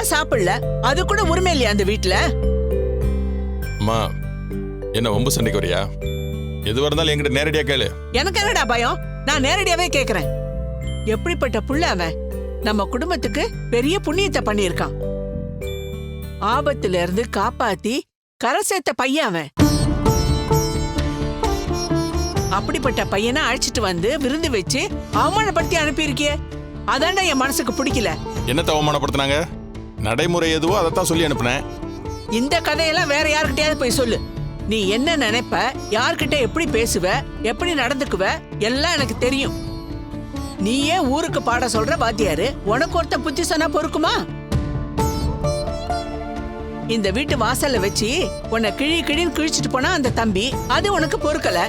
தான் சாப்பிடல, அது கூட உரிமை இல்லையா அந்த வீட்டுல? அம்மா, என்ன வம்பு சண்டைக்கு வரியா? எதுவா இருந்தாலும் என்கிட்ட நேரடியா கேளு. எனக்கு என்னடா பயம்? நான் நேரடியாவே கேக்குறேன். எப்படிப்பட்ட புள்ள அவன்? நம்ம குடும்பத்துக்கு பெரிய புண்ணியத்தை பண்ணியிருக்கான். ஆபத்துல இருந்து காப்பாத்தி கரை சேர்த்த பையன் அவன். அப்படிப்பட்ட பையனை அழைச்சிட்டு வந்து விருந்து வச்சு அவமானப்படுத்தி அனுப்பியிருக்கியே, அதான்டா என் மனசுக்கு பிடிக்கல. என்னத்த அவமானப்படுத்தினாங்க? நடைமுறை எதுவோ அதைத்தான் சொல்லி அனுப்புனேன். இந்த கதையெல்லாம் வேற யார்கிட்டயாவது போய் சொல்லு. நீ என்ன நினைப்ப, யார்கிட்ட எப்படி பேசுவ, எப்படி நடந்துக்குவ, எல்லாம் எனக்கு தெரியும். நீயே ஊருக்கு பாட சொல்ற வாத்தியாரு, உனக்கு ஒருத்த புத்தி சொன்னா பொறுக்குமா? இந்த வீட்டு வாசல்ல வச்சு உன்னை கிழின்னு கிழிச்சிட்டு போனா அந்த தம்பி, அது உனக்கு பொறுக்கல.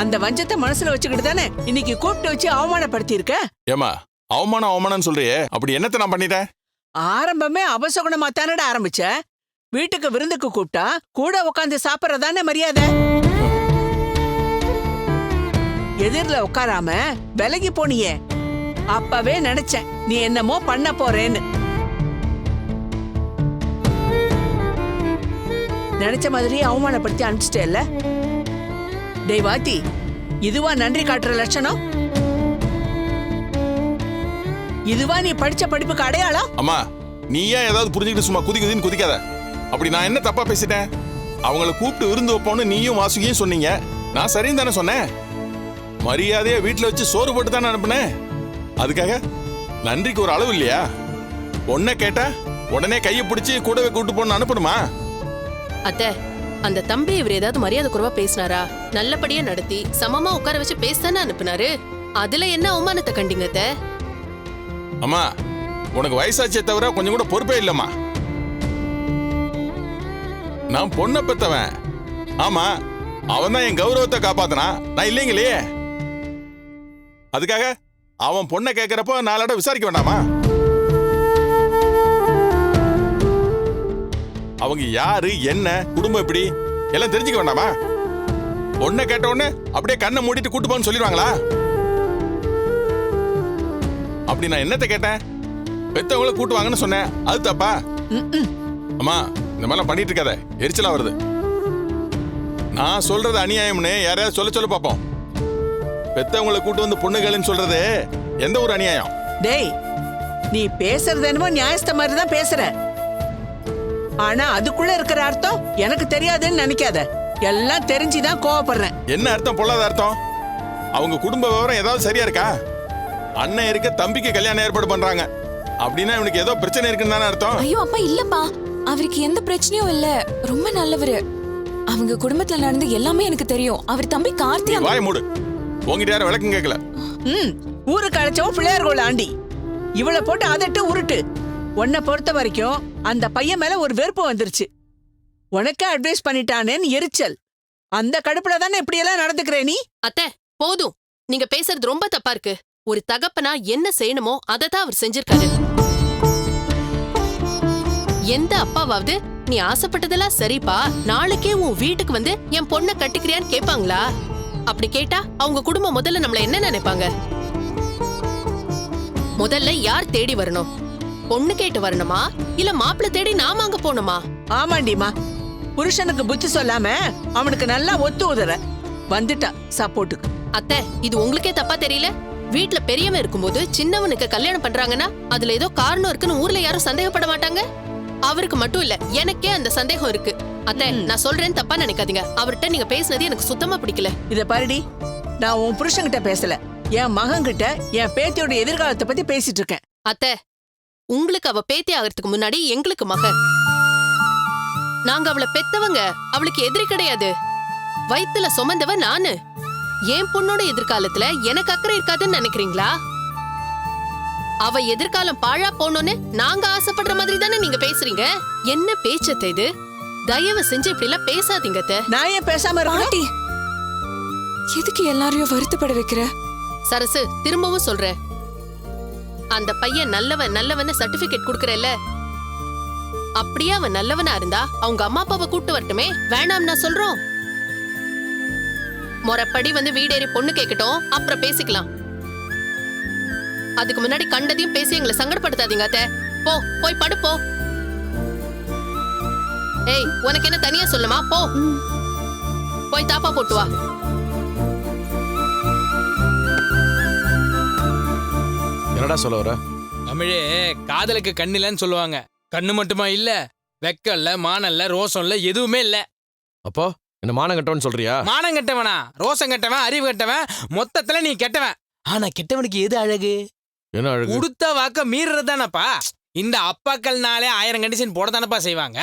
அந்த வஞ்சத்தை மனசுல வச்சுக்கிட்டு தானே இன்னைக்கு கூப்பிட்டு வச்சு அவமானப்படுத்தி இருக்க. ஏமா அவமானம் சொல்றியே, அப்படி என்னத்த நான் பண்ணிட்டேன்? ஆரம்பமே அபசகுணமா தானடா ஆரம்பிச்ச. வீட்டுக்கு விருந்துக்கு கூப்பிட்டா கூட உட்காந்து சாப்பிடறதானே மரியாதை. எதிரில உட்காராம விலகி போனியே, அப்பவே நினைச்சேன் நீ என்னமோ பண்ண போறேன்னு. நினைச்ச மாதிரி அவமானப்படுத்தி அனுப்பிச்சிட்டேல்ல. டேய் வாத்தி, இதுவா நன்றி காட்டுற லட்சணம்? இதுவா நீ படிச்ச படிப்புக்கு அடையாளம்? அம்மா, நீ ஏன் ஏதாவது புரிஞ்சுக்கிட்டு சும்மா குதிக்குதுன்னு குதிக்காத. அப்படி நான் என்ன தப்பா பேசிட்டேன்? அவங்கள கூப்பிட்டு விருந்து வைப்போன்னு நீயும் வாசுகியும் சொன்னீங்க. நான் சரின்னு தானே சொன்னேன். மரியாதையா வீட்டுல வச்சு சோறு போட்டு தானே அனுப்புனேன். அதுக்காக நன்றிக்கு ஒரு அளவு இல்லையா? ஒன்ன கேட்டா உடனே கையை பிடிச்சி கூடவே கூப்பிட்டு போன்னு அனுப்பணுமா? அத்தை, அந்த தம்பி இவர் ஏதாவது மரியாதை குறைவா பேசினாரா? நல்லபடியா நடத்தி சமமா உட்கார வச்சு பேசத்தானே அனுப்புனாரு. அதுல என்ன அவமானத்தை கண்டீங்க அத்தை? அம்மா, உனக்கு வயசாச்சே தவிர கொஞ்சம் கூட பொறுப்பே இல்லம்மா. நான் பொண்ணை பெத்தவன். ஆமா, அவன் தான் என் கௌரவத்தை காப்பாத்தனா, நான் இல்லைங்களே. அதுக்காக அவன் பொண்ணை கேட்கிறப்போ நாளோட விசாரிக்க வேண்டாமா? அவங்க யாரு, என்ன குடும்பம், எப்படி எல்லாம் தெரிஞ்சுக்க வேண்டாமா? பொண்ணை கேட்ட உடனே அப்படியே கண்ணை மூடிட்டு கூட்டு போன்னு சொல்லிடுவாங்களா? அப்படி நான் என்னத்த கேட்டேன்? பெத்தவங்கள கூட்டுவாங்கன்னு சொன்னேன், அது தப்பா? அம்மா, இந்த மாதிரிலாம் பண்ணிட்டு இருக்காத, எரிச்சலா வருது. நான் சொல்றது அநியாயம்னு யாரையாவது சொல்ல பாப்போம். பெத்தவங்களை கூட்டு வந்து பொண்ணுகள்னு சொல்றது எந்த ஒரு அநியாயம்? டேய், நீ பேசுறது என்னமோ நியாயஸ்த மாதிரி தான் பேசுற. ஆனா அதுக்குள்ள இருக்கிற அர்த்தம் எனக்கு தெரியாதுன்னு நினைக்காத. எல்லாம் தெரிஞ்சுதான் கோவப்படுறேன். என்ன அர்த்தம்? பொல்லாத அர்த்தம். அவங்க குடும்ப விவரம் ஏதாவது சரியா இருக்கா? அண்ணன் இருக்க தம்பிக்கு கல்யாணம் ஏற்பாடு பண்றாங்க அப்படின்னா இவனுக்கு ஏதோ பிரச்சனை இருக்குன்னு தானே அர்த்தம்? ஐயோ அப்பா, இல்லப்பா, அவருக்கு எந்த பிரச்சனையும் இல்ல. ரொம்ப நல்லவரு. அவங்க குடும்பத்துல நடந்து எல்லாமே எனக்கு தெரியும். அவர் தம்பி கார்த்தி. வாய் மூடு. உங்ககிட்ட யாரும் விளக்கம் கேட்கல. ஊருக்கு அழைச்சவன் பிள்ளையார்கோள் ஆண்டி. இவளை போட்டு அதட்டு உருட்டு. உன்னை பொறுத்த வரைக்கும் அந்த பையன் மேல ஒரு வெறுப்பு வந்துருச்சு. உனக்கே அட்வைஸ் பண்ணிட்டானேன்னு எரிச்சல். அந்த கடுப்புல தானே இப்படி எல்லாம் நடந்துக்கிற நீ. அத்தை, போதும். நீங்க பேசுறது ரொம்ப தப்பா இருக்கு. ஒரு தகப்பனா என்ன செய்யணுமோ அதை தான் அவர் செஞ்சிருக்காரு. எந்த அப்பாவாவது நீ ஆசைப்பட்டதெல்லாம் சரிப்பா, நாளைக்கே உன் வீட்டுக்கு வந்து என் பொண்ணை கட்டிக்கிறியான்னு கேட்பாங்களா? அப்படி கேட்டா அவங்க குடும்பம் முதல்ல நம்மள என்ன நினைப்பாங்க? முதல்ல யார் தேடி வரணும்? பொண்ணு கேட்டு வரணுமா, இல்ல மாப்பிள்ளை தேடி நாம அங்க போணுமா? ஆமாண்டிமா, புருஷனுக்கு புத்தி சொல்லாம அவனுக்கு நல்லா ஒத்து உதற வந்துட்டா சப்போர்ட்டுக்கு. அத்தை, இது உங்களுக்கே தப்பா தெரியல? வீட்டுல பெரியவன் இருக்கும்போது சின்னவனுக்கு கல்யாணம் பண்றாங்கன்னா அதுல ஏதோ காரணம் இருக்குன்னு ஊர்ல யாரும் சந்தேகப்பட மாட்டாங்க? அவருக்கு மட்டும் இல்ல, எனக்கே அந்த சந்தேகம் இருக்கு. அத்தை, நான் சொல்றேன்னு தப்பா நினைக்காதீங்க. அவர்கிட்ட நீங்க பேசுனது எனக்கு சுத்தமா பிடிக்கல. இத பாருடி, நான் உன் புருஷன்கிட்ட பேசல, என் மகன்கிட்ட என் பேத்தியோட எதிர்காலத்தை பத்தி பேசிட்டு இருக்கேன். அத்தை, உங்களுக்கு அவ பேத்தி ஆகிறதுக்கு முன்னாடி எங்களுக்கு மகன். நாங்க அவளை பெத்தவங்க, அவளுக்கு எதிரி கிடையாது. வயித்துல சுமந்தவ நானு. என் பொண்ணோட எதிர்காலத்துல எனக்கு அக்கறை இருக்காதுன்னு நினைக்கிறீங்களா? அவ எதிர்காலம் பாழா போனோன்னு நாங்க ஆசைப்படுற மாதிரி தானே நீங்க பேசுறீங்க. என்ன பேச்சத்தை இது? தயவு செஞ்சு இப்படி எல்லாம் பேசாதீங்க. நான் ஏன் பேசாம இருக்கேன்? எதுக்கு எல்லாரையும் வருத்தப்பட வைக்கிற? சரசு, திரும்பவும் சொல்றேன், அந்த பையன் நல்லவன் சர்டிபிகேட் குடுக்கறல்ல, அப்படியே அவன் நல்லவனா இருந்தா அவங்க அம்மா அப்பாவை கூட்டு வரட்டுமே, வேணாம் நான் சொல்றோம். முறைப்படி வந்து வீடேறி பொண்ணு கேட்கட்டும், அப்புறம் பேசிக்கலாம். அதுக்கு முன்னாடி கண்டதையும் பேசி எங்களை சங்கடப்படுத்தாதீங்க. போய் படுப்போ. ஏய் உனக்கு என்ன தனியா சொல்லுமா? போ போய் தாப்பா போட்டு வா. என்னடா சொல்ல வர? தமிழே காதலுக்கு கண்ணிலன்னு சொல்லுவாங்க. கண்ணு மட்டுமா இல்ல, வெக்கம் இல்ல, மானம் இல்ல, ரோசம் இல்ல, எதுவுமே இல்ல. அப்போ என்ன மானம் கட்டவன்னு சொல்றியா? மானம் கெட்டவனா, ரோசம் கெட்டவன், அறிவு கெட்டவன், மொத்தத்துல நீ கெட்டவன். ஆனா கெட்டவனுக்கு எது அழகு? என்ன அழகு? உடுத்த வாக்க மீறதானப்பா. இந்த அப்பாக்கள்னாலே 1000 கண்டிஷன் போட தானப்பா செய்வாங்க.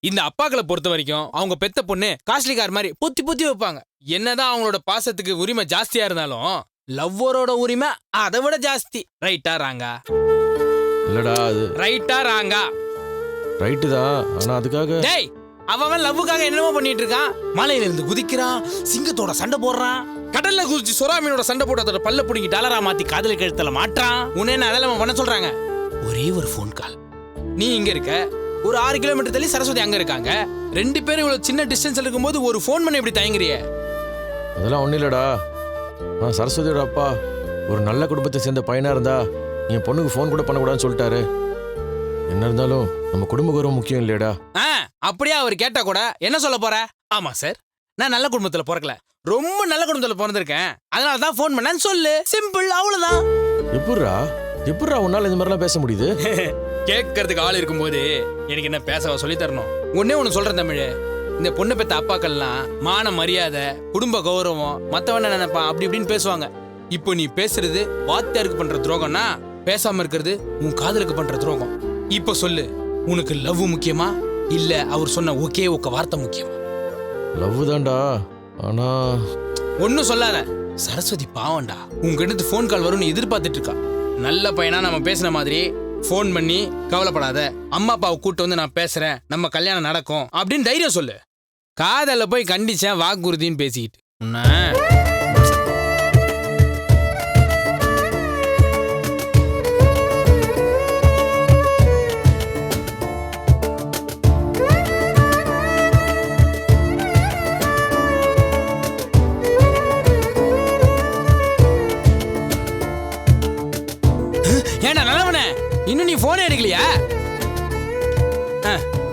இந்த அப்பாக்களை பொறுத்த வரைக்கும் அவங்க பெத்த பொண்ணு காஸ்ட்லி கார் மாதிரி பொத்தி பொத்தி வைப்பாங்க. என்னதான் அவங்களோட பாசத்துக்கு உரிமை ஜாஸ்தியா இருந்தாலும் லவ்வரோட உரிமை அதை விட ஜாஸ்தி. ரைட்டா ராங்கா? இல்லடா, அது ரைட்டா ராங்கா? ரைட்டு தான். ஆனா அதுக்காக டேய், அவன் லவ்வுக்காக என்னமோ பண்ணிட்டு இருக்கான். மலையில இருந்து குதிக்கிறான், சிங்கத்தோட சண்டை போடுறான், கடல்ல குதிச்சு சுறாமீனோட சண்டை போட்டு அதோட பல்ல புடிங்கி டாலரா மாத்தி காதல் கழுத்துல மாட்டான். உன்ன என்ன அதெல்லாம் பண்ண சொல்றாங்க? ஒரே ஒரு ஃபோன் கால். நீ இங்க இருக்க, ஒரு 6 கிலோமீட்டர் தள்ளி சரஸ்வதி அங்க இருக்காங்க. 2 பேரும் இவ்வளவு சின்ன டிஸ்டன்ஸ்ல இருக்கும்போது ஒரு ஃபோன் பண்ண எப்படி தயங்குறிய? அதெல்லாம் ஒன்றும் இல்லடா. நான் சரஸ்வதியோட அப்பா ஒரு நல்ல குடும்பத்தை சேர்ந்த பையனா இருந்தா என் பொண்ணுக்கு ஃபோன் கூட பண்ணக்கூடாதுன்னு சொல்லிட்டாரு. என்ன இருந்தாலும் நம்ம குடும்ப கௌரவம் முக்கியம் இல்லையடா. அப்படியே அவர் கேட்டா கூட என்ன சொல்ல போற? ஆமா சார், நான் நல்ல குடும்பத்துல பிறக்கல, ரொம்ப நல்ல குடும்பத்துல பிறந்திருக்கேன், அதனால தான் ஃபோன் பண்ணேன்னு சொல்லு. சிம்பிள், அவ்வளவுதான். எப்படிரா உன்னால இந்த மாதிரிலாம் பேச முடியுது? கேட்கறதுக்கு ஆள் இருக்கும்போது எனக்கு என்ன பேசவா சொல்லி தரணும்? ஒன்னே ஒண்ணு சொல்றேன் தமிழ், இந்த பொண்ணு பெத்த அப்பாக்கள்லாம் மான மரியாதை, குடும்ப கௌரவம், மத்தவன நினைப்பான் அப்படி இப்படின்னு பேசுவாங்க. இப்போ நீ பேசுறது வாத்தியாருக்கு பண்ற துரோகம்னா, பேசாம இருக்கிறது உன் காதலுக்கு பண்ற துரோகம். இப்ப சொல்லு, உனக்கு லவ் முக்கியமா இல்ல அவர் சொன்ன ஒகே வார்த்தை முக்கியமா? லவ் தான்டா. ஆனா ஒன்னும் சொல்லாத. சரஸ்வதி பாவண்டா, உங்ககிட்ட ஃபோன் கால் வரும்னு எதிர்பார்த்துட்டு இருக்கா. நல்ல பையனா நம்ம பேசின மாதிரி ஃபோன் பண்ணி கவலைப்படாத, அம்மா அப்பாவை கூட்டு வந்து நான் பேசுறேன், நம்ம கல்யாணம் நடக்கும் அப்படின்னு தைரியம் சொல்லு. காதல போய் கண்டிச்சேன் வாக்குறுதின்னு பேசிக்கிட்டு ஏண்டா நல்லவனே, இன்னும் நீ போனே எடுக்கலையா?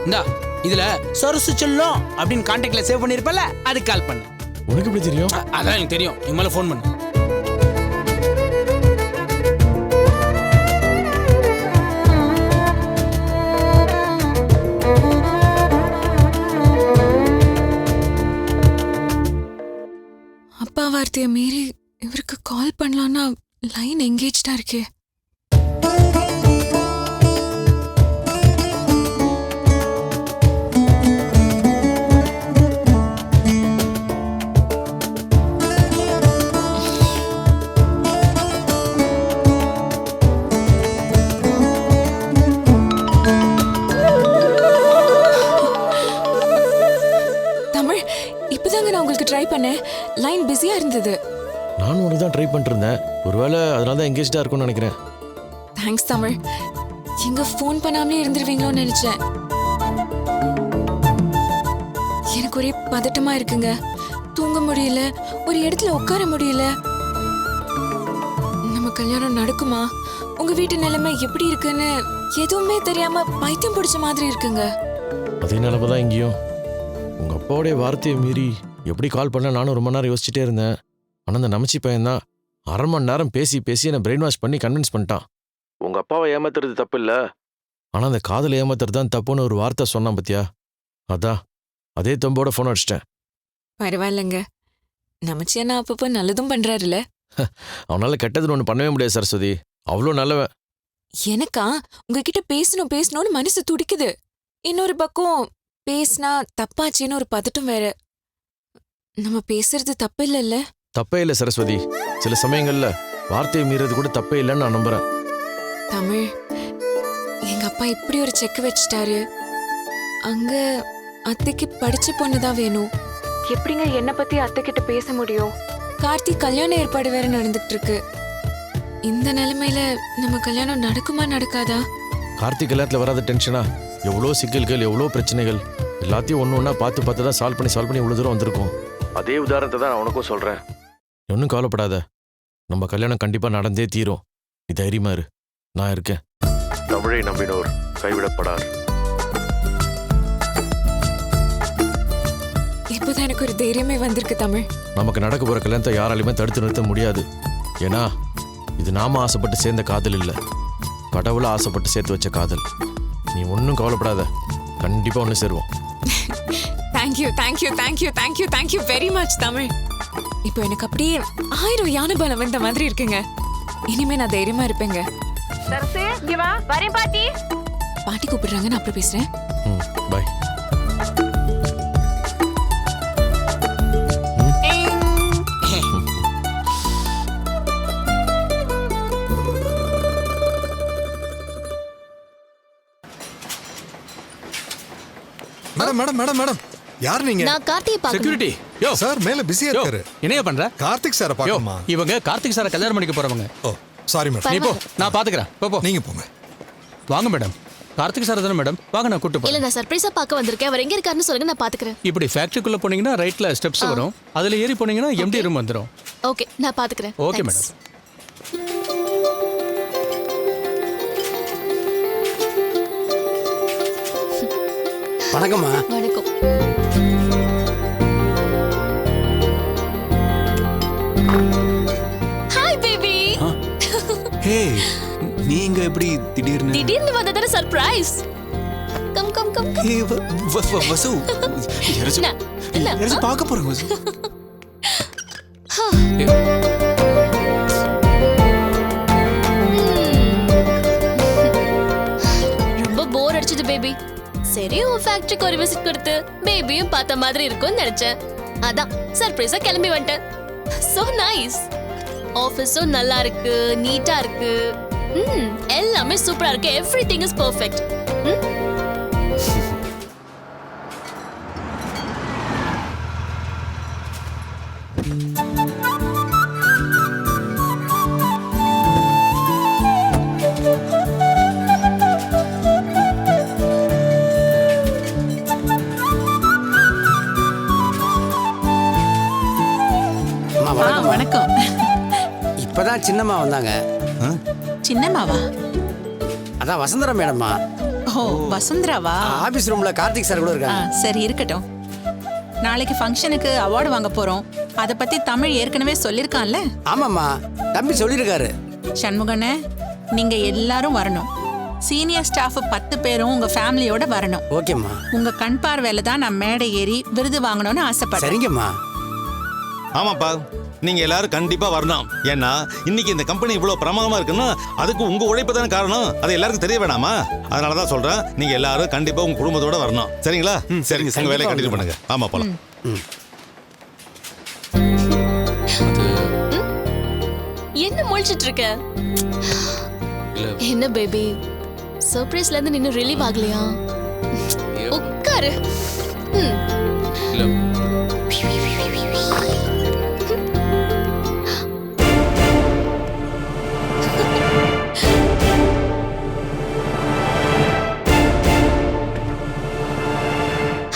இந்தா இதுல சரசு செல்லம் அப்படின்னு கான்டாக்ட்ல சேவ் பண்ணிருப்பல, அதுக்கு கால் பண்ணு. உனக்கு எப்படி தெரியும்? அதான் எனக்கு தெரியும். நீ மேல ஃபோன் பண்ணு. அப்பா வார்த்தையை மீறி இவருக்கு கால் பண்ணலான்னா லைன் எங்கேஜ்டா இருக்கே. தமிழ், இப்பதாங்க நான் உங்களுக்கு ட்ரை பண்ணேன், லைன் பிஸியா இருந்தது. நானும் உனக்கு தான் ட்ரை பண்ணிட்டு இருந்தேன். ஒருவேளை அதனால தான் எங்கேஜ்டா இருக்கும்னு நினைக்கிறேன். தேங்க்ஸ் தமிழ். எங்க ஃபோன் பண்ணாமலே இருந்துருவீங்களோன்னு நினைச்சேன். எனக்கு ஒரே பதட்டமா இருக்குங்க. தூங்க முடியல, ஒரு இடத்துல உட்கார முடியல. நம்ம கல்யாணம் நடக்குமா, உங்க வீட்டு நிலைமை எப்படி இருக்குன்னு எதுவுமே தெரியாம பைத்தியம் பிடிச்ச மாதிரி இருக்குங்க. அதே நிலைமை தான் இங்கேயும். உங்க அப்பாவுடைய வார்த்தையை மீறி எப்படி கால் பண்ண நானும் ரொம்ப நேரம் யோசிச்சுட்டே இருந்தேன். ஆனா அந்த நமச்சி பையன் தான் 1/2 மணி நேரம் பேசி என்னை பிரெயின் வாஷ் பண்ணி கன்வின்ஸ் பண்ணிட்டான். உங்க அப்பாவை ஏமாத்துறது தப்பு இல்ல, ஆனா அந்த காதலை ஏமாத்துறது தான் தப்புன்னு ஒரு வார்த்தை சொன்னான் பத்தியா. அதான் அதே தொம்போட ஃபோன் அடிச்சிட்டேன். பரவாயில்லைங்க, நமச்சி அண்ணா அப்பப்போ நல்லதும் பண்றாருல்ல. அவனால கெட்டதுன்னு ஒன்று பண்ணவே முடியாது சரஸ்வதி, அவ்வளோ நல்லவன். எனக்கா உங்ககிட்ட பேசணும்னு மனசு துடிக்குது. இன்னொரு பக்கம் பேசினா தப்பாச்சேன்னு ஒரு பதட்டம் வேற. நம்ம பேசுறது தப்பு இல்லைல்ல? தப்பே இல்லை சரஸ்வதி, சில சமயங்கள்ல வார்த்தையை மீறது கூட தப்பே இல்லைன்னு நான் நம்புறேன். தமிழ், எங்க அப்பா இப்படி ஒரு செக் வச்சிட்டாரு. அங்க அத்தைக்கு படிச்ச பொண்ணுதான் வேணும். எப்படிங்க என்ன பத்தி அத்தை கிட்ட பேச முடியும்? கார்த்திக் கல்யாண ஏற்பாடு வேற நடந்துட்டு இருக்கு. இந்த நிலைமையில நம்ம கல்யாணம் நடக்குமா நடக்காதா? கார்த்திக் கல்யாணத்துல வராத டென்ஷனா? எவ்வளோ சிக்கல்கள், எவ்வளோ பிரச்சனைகள், எல்லாத்தையும் ஒன்று ஒன்றா பார்த்து தான் சால்வ் பண்ணி இவ்வளோ தூரம் வந்திருக்கோம். அதே உதாரணத்தை தான் நான் உனக்கும் சொல்கிறேன். ஒன்றும் கவலைப்படாத, நம்ம கல்யாணம் கண்டிப்பாக நடந்தே தீரும். நீ தைரியமா இரு, நான் இருக்கேன். தமிழை நம்பினோர் கைவிடப்படார். இப்போதான் எனக்கு ஒரு தைரியமே வந்திருக்கு தமிழ். நமக்கு நடக்க போகிற கல்யாணத்தை யாராலையுமே தடுத்து நிறுத்த முடியாது. ஏன்னா இது நாம ஆசைப்பட்டு சேர்ந்த காதல் இல்லை, கடவுளை ஆசைப்பட்டு சேர்த்து வச்ச காதல். நீ ஒன்றும் கவலைப்படாத, கண்டிப்பாக ஒன்று சேருவோம். Thank you thank you thank you thank you thank you very much Tamil. இப்போ எனக்கு அப்படியே 1000 யானை பலம் வந்த மாதிரி இருக்குங்க. இனிமே நான் தைரியமா இருப்பேங்க. பாட்டி கூப்பிடுறாங்க, நான் அப்புறம் பேசுறேன். பாய். மேடம் மேடம் மேடம் மேடம் யார் நீங்க? நான் கார்த்தியை பார்க்கணும். செக்யூரிட்டி யோ சார் மேல பிஸியா யோ இருக்காரு. என்னையா பண்ற? கார்த்திக் சாரை யோ பார்க்கணுமா? இவங்க கார்த்திக் சாரை கல்யாணம் பண்ணிக்க போறவங்க. ஓ சாரி மேடம். நீ போ, நான் பாத்துக்கிறேன். போ போ. நீங்க போங்க. வாங்க மேடம். கார்த்திக் சார் தானே மேடம்? வாங்க, நான் கூட்டு இல்ல, போறேன். நான் சர்ப்ரைஸா பார்க்க வந்திருக்கேன். அவர் எங்க இருக்காருன்னு சொல்லுங்க, நான் பாத்துக்கிறேன். இப்படி ஃபேக்டரிக்குள்ள போனீங்கன்னா ரைட்ல ஸ்டெப்ஸ் வரும், அதுல ஏறி போனீங்கன்னா எம்டி ரூம் வந்துரும். ஓகே, நான் பாத்துக்கிறேன். Okay Thanks. மேடம். வணக்கம்மா. வணக்கம். Hi baby. ஹே, நீங்க எப்படி திடீர்னு? திடீர்னு வந்ததான surprise. Come come come come. Hey, Vasu. யாராச்சும் என்ன? என்ன? யாராச்சும் பார்க்க போறாங்க வசு. ரொம்ப போர் அடிச்சது பேபி. சரி, உன் ஃபேக்டரிக்கு ஒரு விசிட் கொடுத்து பேபியும் பார்த்த மாதிரி இருக்கும்னு நினைச்சேன். அதான் சர்ப்ரைஸா கிளம்பி வந்துட்டேன். So nice. ஆபீஸும் நல்லா இருக்கு, நீட்டா இருக்கு. எல்லாமே சூப்பரா இருக்கு. Everything is perfect. அம்மா, வணக்கம்மா. வணக்கம். இப்பதான் சின்னம்மா வந்தாங்க. சின்னம்மாவா? அதான் வசந்தரா மேடம்மா. ஓ, வசுந்தராவா? ஆபீஸ் ரூம்ல கார்த்திக் சார் கூட இருக்காங்க. சரி, இருக்கட்டும். நாளைக்கு ஃபங்க்ஷனுக்கு அவார்டு வாங்க போறோம். அத பத்தி தமிழ் ஏற்கனவே சொல்லிருக்கான்ல. ஆமாம்மா, தம்பி சொல்லியிருக்காரு. சண்முகனே, நீங்க எல்லாரும் வரணும். சீனியர் ஸ்டாஃப் 10 பேரும் உங்க ஃபேமிலியோட வரணும். ஓகேம்மா. உங்க கண் பார்வையில தான் நான் மேடை ஏறி விருது வாங்கணும்னு ஆசைப்படுறேன். சரிங்கம்மா. ஆமாப்பா, நீங்க எல்லாரும் கண்டிப்பா வரணும். ஏன்னா இன்னைக்கு இந்த கம்பெனி இவ்வளவு பிரமாதமா இருக்குன்னா அதுக்கு உங்க உழைப்பு தானே காரணம். அது எல்லாருக்கும் தெரிய வேணாமா? அதனாலதான் சொல்றேன், நீங்க எல்லாரும் கண்டிப்பா உங்க குடும்பத்தோட வரணும். சரிங்களா? சரிங்க, உங்க வேலையை கண்டினியூ பண்ணுங்க. ஆமா, போலாம். என்ன முழிச்சிட்டு இருக்க? என்ன பேபி, சர்ப்ரைஸ்ல இருந்து நீ ரிலீவ் ஆகலையா? உட்காரு.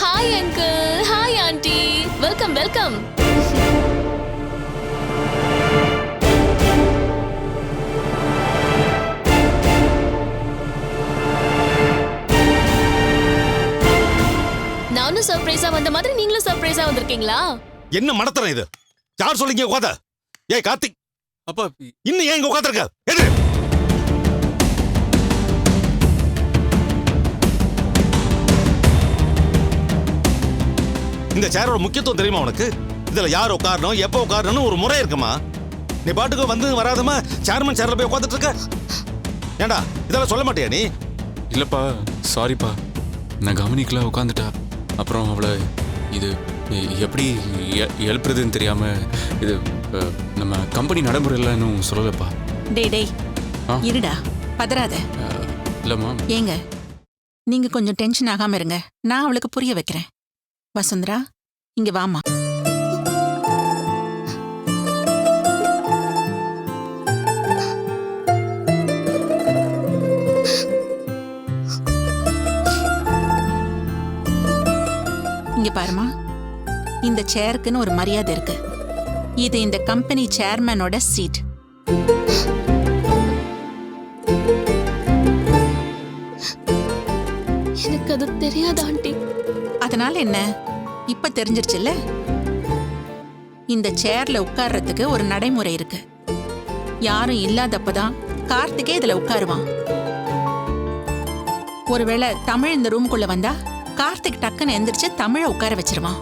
Hi uncle, hi aunty, welcome welcome. நானும் சர்ப்ரைஸா வந்த மாதிரி நீங்களும் சர்ப்ரைஸா வந்திருக்கீங்களா? என்ன மடத்தனம் இது? யார் சொல்லிங்க உட்காத? ஏய் கார்த்திக், அப்பா, இன்னும் ஏன் இங்க உட்காந்துருக்க? எது? இந்த சேரோட முக்கியத்துவம் தெரியுமா உனக்கு? இதுல யார் உட்காரணும், எப்ப உட்காரணும்னு ஒரு முறை இருக்குமா? நீ பாட்டுக்கு வந்து வராதமா சேர்மன் சேர்ல போய் உட்காந்துட்டு இருக்க? ஏண்டா இதெல்லாம் சொல்ல மாட்டியா நீ? இல்லப்பா, சாரிப்பா, நான் கவனிக்கல, உட்காந்துட்டா. அப்புறம் அவளை இது எப்படி எழுப்புறதுன்னு தெரியாம இது நம்ம கம்பெனி நடைமுறையில் இன்னும் சொல்லலப்பா. டேய் இருடா, பதறாத. இல்லம்மா. ஏங்க, நீங்க கொஞ்சம் டென்ஷன் ஆகாம இருங்க. நான் அவளுக்கு புரிய வைக்கிறேன். வசுந்தரா, இங்க வாமா. இங்க பாருமா, இந்த சேருக்குன்னு ஒரு மரியாதை இருக்கு. இது இந்த கம்பெனி சேர்மனோட சீட். எனக்கு அது தெரியாது ஆண்டி. அதனால என்ன? இப்ப தெரிஞ்சிருச்சுல்ல? இந்த சேர்ல உட்கார்றதுக்கு ஒரு நடைமுறை இருக்கு. யாரும் இல்லாதப்பதான் கார்த்திகே இதுல உட்காருவான். ஒருவேளை தமிழ் இந்த ரூமுக்குள்ள வந்தா கார்த்திக் டக்குன்னு எந்திரிச்சு தமிழை உட்கார வச்சிருவான்.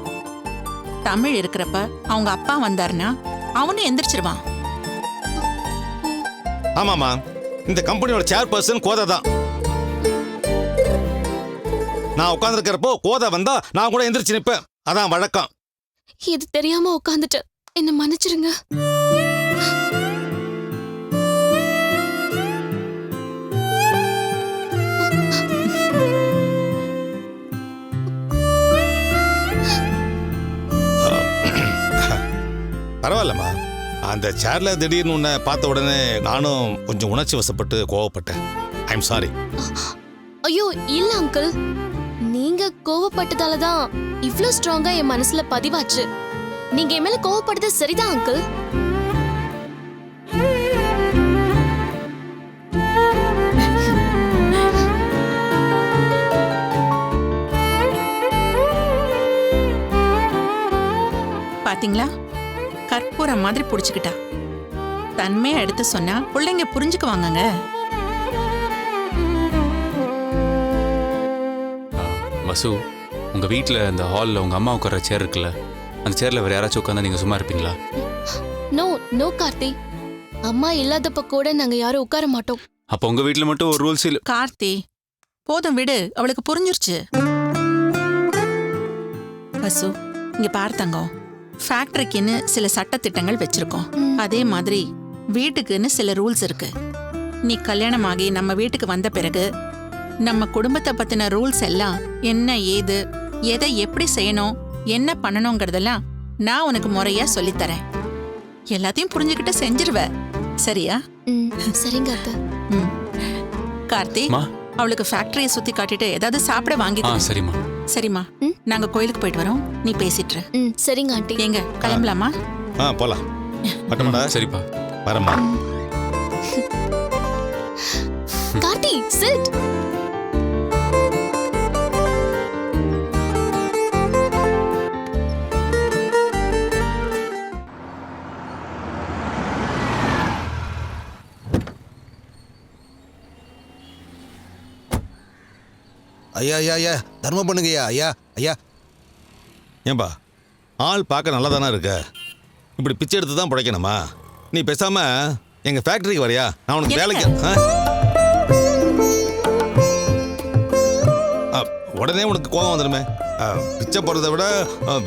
தமிழ் இருக்கிறப்ப அவங்க அப்பா வந்தாருன்னா அவனும் எந்திரிச்சிருவான். ஆமாமா, இந்த கம்பெனியோட சேர்பர்சன் கோதை தான். நான் உட்கார்ந்துருக்கிறப்போ கோதை வந்தா நான் கூட எந்திரிச்சு நிப்பேன். அதான் வழக்கம். இது தெரியாம உட்காந்துட்டேன், என்ன மன்னிச்சிருங்க. பரவாயில்லம்மா, அந்த சேர்ல திடீர்னு உன்னை பார்த்த உடனே நானும் கொஞ்சம் உணர்ச்சி வசப்பட்டு கோவப்பட்டேன். I am sorry. ஐயோ இல்ல அங்கிள், நீங்க கோவப்பட்டதால தான் இவ்ளோ ஸ்ட்ராங்கா என் மனசுல பதிவாச்சு. நீங்க என் மேல கோவப்பட்டது சரிதான் அங்கிள். பாத்தீங்களா, கற்பூரம் மாதிரி புடிச்சுக்கிட்டா. தன்மையா எடுத்து சொன்னா பிள்ளைங்க புரிஞ்சுக்குவாங்கங்க. வசு, உங்க வீட்டில் அந்த ஹாலில் உங்க அம்மா உட்கார சேர் இருக்குல்ல, அந்த சேர்ல வேற யாராச்சும் உட்காந்தா நீங்க சும்மா இருப்பீங்களா? நோ நோ கார்த்தி, அம்மா இல்லாதப்ப கூட நாங்க யாரும் உட்கார மாட்டோம். அப்போ உங்க வீட்டில் மட்டும் ஒரு ரூல்ஸ் இல்லை. கார்த்தி, போதும் விடு, அவளுக்கு புரிஞ்சிருச்சு. வசு, இங்க பாரு தங்கம், ஃபேக்டரிக்குன்னு சில சட்டத்திட்டங்கள் வச்சிருக்கோம். அதே மாதிரி வீட்டுக்குன்னு சில ரூல்ஸ் இருக்கு. நீ கல்யாணம் ஆகி நம்ம வீட்டுக்கு வந்த பிறகு நம்ம குடும்பத்தை பத்தின ரூல்ஸ் எல்லாம் என்ன, ஏது, எதை எப்படி செய்யணும், என்ன பண்ணணுங்கிறதெல்லாம் நான் உனக்கு முறையா சொல்லித்தரேன். எல்லாத்தையும் புரிஞ்சுக்கிட்ட செஞ்சிருவ, சரியா? சரிங்க அத்தை. கார்த்தி, அவளுக்கு ஃபேக்டரியை சுத்தி காட்டிட்டு ஏதாவது சாப்பிட வாங்கி. சரிம்மா. சரிம்மா, நாங்க கோயிலுக்கு போயிட்டு வரோம், நீ பேசிட்டு. சரிங்க ஆண்டி. எங்க கிளம்பலாமா? போலாம். பட்டமாடா. சரிப்பா, வரமா. கார்த்தி, சிட். ஐயா ஐயா ஐயா, தர்மம் பண்ணுங்கய்யா. ஐயா ஐயா. ஏன்பா, ஆள் பார்க்க நல்லா தானே இருக்க, இப்படி பிச்சை எடுத்து தான் பிழைக்கணுமா? நீ பேசாம எங்க ஃபேக்டரிக்கு வரியா? நான் உனக்கு வேலைக்கு. உடனே உனக்கு கோபம் வந்துடுமே. பிச்சை போடுறத விட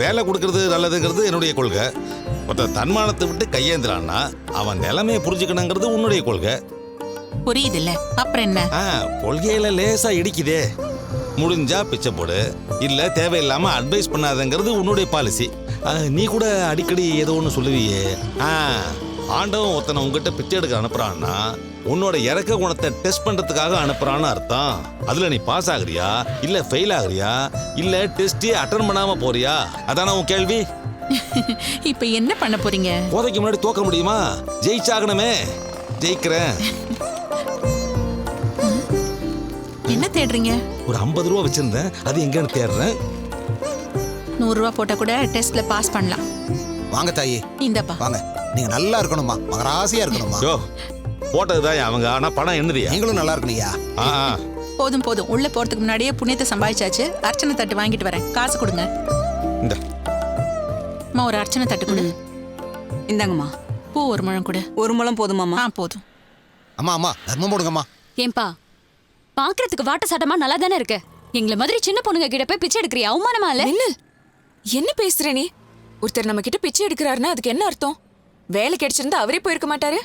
வேலை கொடுக்கறது நல்லதுங்கிறது என்னுடைய கொள்கை. ஒருத்தர் தன்மானத்தை விட்டு கையேந்திரான்னா அவன் நிலைமையை புரிஞ்சுக்கணுங்கிறது உன்னுடைய கொள்கை. புரியுது இல்ல, அப்புறம் என்ன? கொள்கையில லேசா இடிக்குதே. முடிஞ்சா பிச்சை போடு, இல்ல தேவையில்லாம அட்வைஸ் பண்ணாதங்கிறது உன்னுடைய பாலிசி. நீ கூட அடிக்கடி ஏதோ ஒன்று சொல்லுவியே, ஆண்டவன் ஒருத்தனை உங்ககிட்ட பிச்சை எடுக்க அனுப்புறான்னா உன்னோட இறக்க குணத்தை டெஸ்ட் பண்றதுக்காக அனுப்புறான்னு அர்த்தம். அதுல நீ பாஸ் ஆகுறியா இல்ல ஃபெயில் ஆகுறியா இல்ல டெஸ்டே அட்டன் பண்ணாம போறியா? அதான உன் கேள்வி. இப்ப என்ன பண்ண போறீங்க? போதைக்கு முன்னாடி தோக்க முடியுமா? ஜெயிச்சாகணுமே. ஜெயிக்கிறேன். என்ன தேடுறீங்க? ஒரு 50 ரூபா வச்சிருந்தேன், அது எங்கன்னு தேடுறேன். 100 ரூபா போட்டா கூட டெஸ்ட்ல பாஸ் பண்ணலாம். வாங்க தாயி, இந்தப்பா. வாங்க. நீங்க நல்லா இருக்கணுமா, மகராசியா இருக்கணுமா. போட்டதுதான் அவங்க, ஆனா பணம் என்னதுயா? நீங்களும் நல்லா இருக்கணும்யா. போதும் போதும், உள்ள போறதுக்கு முன்னாடியே புண்ணியத்தை சம்பாதிச்சாச்சு. அர்ச்சனை தட்டு வாங்கிட்டு வரேன், காசு கொடுங்க. இந்த ஒரு அர்ச்சனை தட்டு கொடு. இந்தாங்கம்மா. பூ 1 முழம் கொடு. 1 முழம் போதுமாம்மா? போதும். அம்மா அம்மா, தர்மம் போடுங்கம்மா. ஏன்பா, பாக்குறதுக்கு வாட்ட சட்டமா நல்லா தானே இருக்க, எங்களை மாதிரி சின்ன பொண்ணுங்க கிட்ட போய் பிச்சை எடுக்கிறியா? அவமானமா இல்ல? என்ன பேசுற நீ? ஒருத்தர் நம்ம கிட்ட பிச்சை எடுக்கிறாருன்னா அதுக்கு என்ன அர்த்தம்? வேலை கிடைச்சிருந்தா அவரே போயிருக்க மாட்டாரு?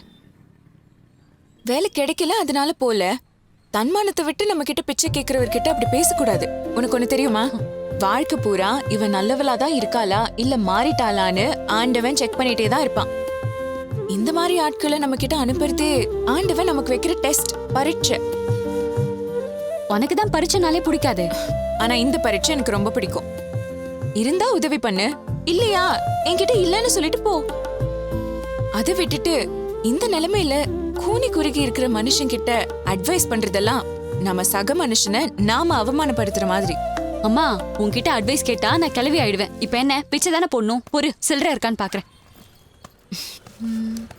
வேலை கிடைக்கல அதனால போல. தன்மானத்தை விட்டு நம்ம கிட்ட பிச்சை கேட்கிறவர்கிட்ட அப்படி பேசக்கூடாது. உனக்கு ஒண்ணு தெரியுமா? வாழ்க்கை பூரா இவன் நல்லவளா தான் இருக்காளா இல்ல மாறிட்டாளான்னு ஆண்டவன் செக் பண்ணிட்டே தான் இருப்பான். இந்த மாதிரி ஆட்களை நம்ம கிட்ட அனுப்புறதே ஆண்டவன் நமக்கு வைக்கிற டெஸ்ட், பரீட்சை. உனக்கு தான் பரீட்சைனாலே பிடிக்காது. ஆனா இந்த பரீட்சை எனக்கு ரொம்ப பிடிக்கும். இருந்தா உதவி பண்ணு, இல்லையா என்கிட்ட இல்லன்னு சொல்லிட்டு போ. அதை விட்டுட்டு இந்த நிலைமையில கூனி குறுகி இருக்கிற மனுஷன் கிட்ட அட்வைஸ் பண்றதெல்லாம் நம்ம சக மனுஷனை நாம அவமானப்படுத்துற மாதிரி. அம்மா உன்கிட்ட அட்வைஸ் கேட்டா நான் கிளவி ஆயிடுவேன். இப்ப என்ன பிச்சை தானே போடணும். ஒரு சில்லறை இருக்கான்னு பாக்குறேன்.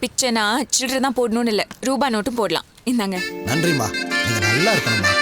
பிச்சைனா சில்லறை தான் போடணும்னு இல்ல, ரூபா நோட்டும் போடலாம். இந்தாங்க. நன்றிம்மா, நீங்க நல்லா இருக்கணும்மா.